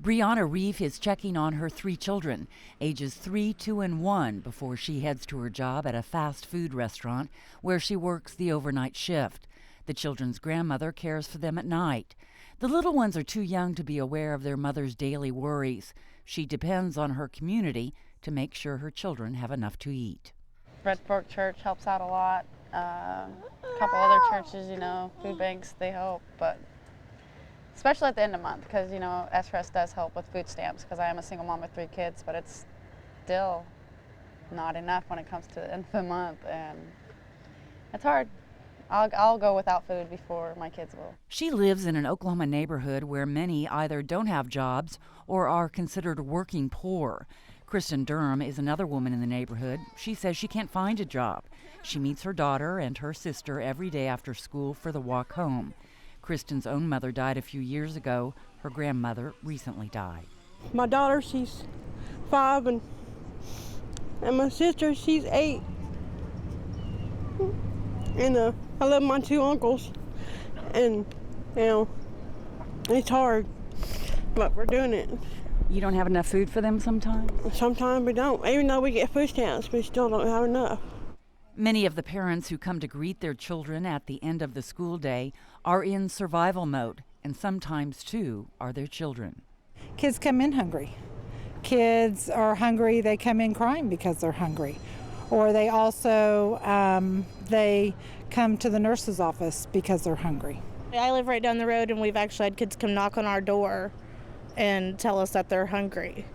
Brianna Reeve is checking on her 3 children, ages 3, 2, and 1, before she heads to her job at a fast food restaurant where she works the overnight shift. The children's grandmother cares for them at night. The little ones are too young to be aware of their mother's daily worries. She depends on her community to make sure her children have enough to eat. Red Fork Church helps out a lot. A couple other churches, food banks, they help, but especially at the end of the month, because, SRES does help with food stamps, because I am a single mom with 3 kids, but it's still not enough when it comes to the end of the month, and it's hard. I'll go without food before my kids will. She lives in an Oklahoma neighborhood where many either don't have jobs or are considered working poor. Kristen Durham is another woman in the neighborhood. She says she can't find a job. She meets her daughter and her sister every day after school for the walk home. Kristen's own mother died a few years ago. Her grandmother recently died. My daughter, she's 5, and my sister, she's 8. And I love my 2 uncles, and it's hard, but we're doing it. You don't have enough food for them sometimes? Sometimes we don't. Even though we get food stamps, we still don't have enough. Many of the parents who come to greet their children at the end of the school day are in survival mode, and sometimes, too, are their children. Kids come in hungry. Kids are hungry, they come in crying because they're hungry. Or they also, they come to the nurse's office because they're hungry. I live right down the road, and we've actually had kids come knock on our door and tell us that they're hungry.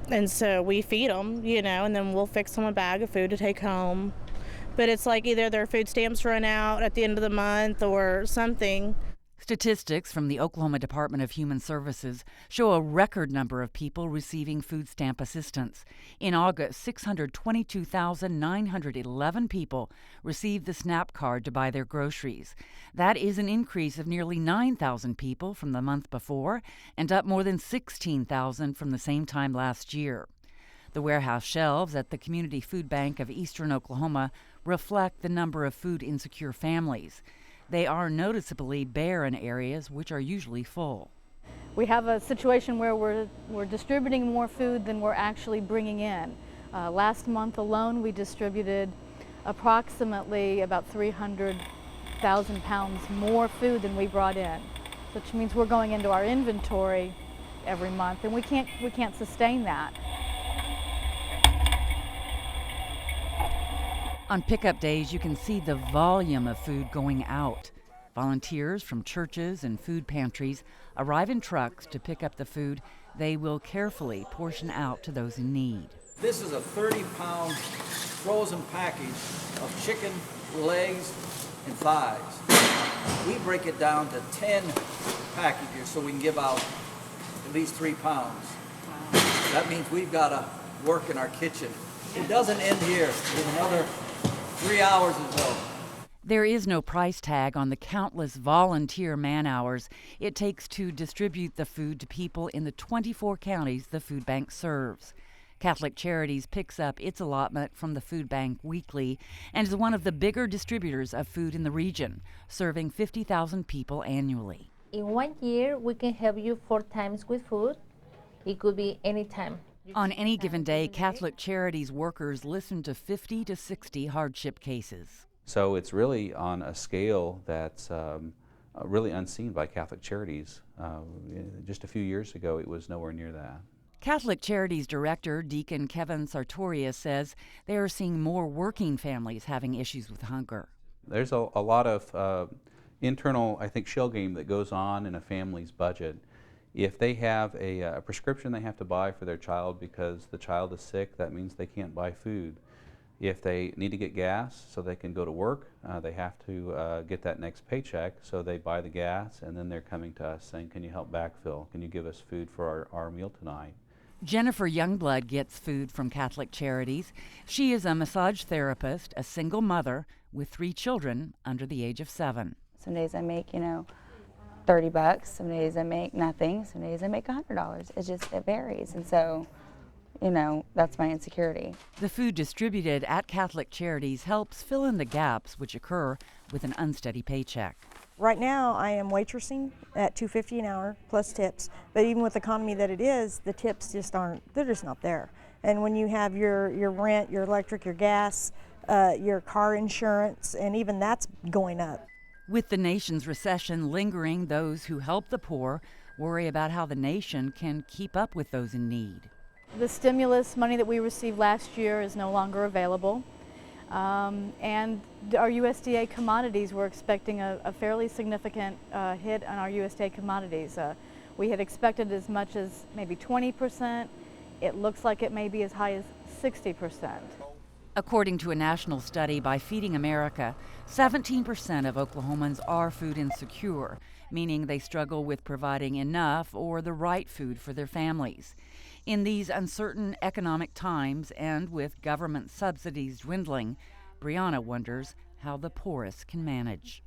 And so we feed them, and then we'll fix them a bag of food to take home. But it's like either their food stamps run out at the end of the month or something. Statistics from the Oklahoma Department of Human Services show a record number of people receiving food stamp assistance. In August, 622,911 people received the SNAP card to buy their groceries. That is an increase of nearly 9,000 people from the month before and up more than 16,000 from the same time last year. The warehouse shelves at the Community Food Bank of Eastern Oklahoma reflect the number of food-insecure families. They are noticeably bare in areas which are usually full. We have a situation where we're distributing more food than we're actually bringing in. Last month alone, we distributed approximately about 300,000 pounds more food than we brought in, which means we're going into our inventory every month, and we can't sustain that. On pickup days, you can see the volume of food going out. Volunteers from churches and food pantries arrive in trucks to pick up the food they will carefully portion out to those in need. This is a 30-pound frozen package of chicken, legs, and thighs. We break it down to 10 packages so we can give out at least 3 pounds. That means we've got to work in our kitchen. It doesn't end here. There's another 3 hours or so. There is no price tag on the countless volunteer man-hours it takes to distribute the food to people in the 24 counties the food bank serves. Catholic Charities picks up its allotment from the food bank weekly and is one of the bigger distributors of food in the region, serving 50,000 people annually. In 1 year, we can help you 4 times with food. It could be any time. On any given day, Catholic Charities workers listen to 50 to 60 hardship cases. So it's really on a scale that's really unseen by Catholic Charities. Just a few years ago, it was nowhere near that. Catholic Charities Director Deacon Kevin Sartoria says they are seeing more working families having issues with hunger. There's a lot of internal, shell game that goes on in a family's budget. If they have a prescription they have to buy for their child because the child is sick, that means they can't buy food. If they need to get gas so they can go to work, they have to get that next paycheck, so they buy the gas, and then they're coming to us saying, can you help backfill? Can you give us food for our meal tonight? Jennifer Youngblood gets food from Catholic Charities. She is a massage therapist, a single mother with 3 children under the age of 7. Some days I make, $30. Some days I make nothing. Some days I make $100. It varies. And so, that's my insecurity. The food distributed at Catholic Charities helps fill in the gaps which occur with an unsteady paycheck. Right now, I am waitressing at $2.50 an hour plus tips, but even with the economy that it is, the tips just aren't, they're just not there. And when you have your rent, your electric, your gas, your car insurance, and even that's going up. With the nation's recession lingering, those who help the poor worry about how the nation can keep up with those in need. The stimulus money that we received last year is no longer available. And our USDA commodities, we're expecting a fairly significant hit on our USDA commodities. We had expected as much as maybe 20%. It looks like it may be as high as 60%. According to a national study by Feeding America, 17% of Oklahomans are food insecure, meaning they struggle with providing enough or the right food for their families. In these uncertain economic times and with government subsidies dwindling, Brianna wonders how the poorest can manage.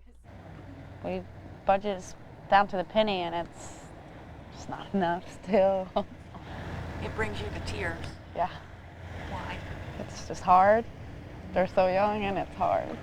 We budget is down to the penny, and it's just not enough still. It brings you to tears. Yeah. Why? It's just hard. They're so young and it's hard.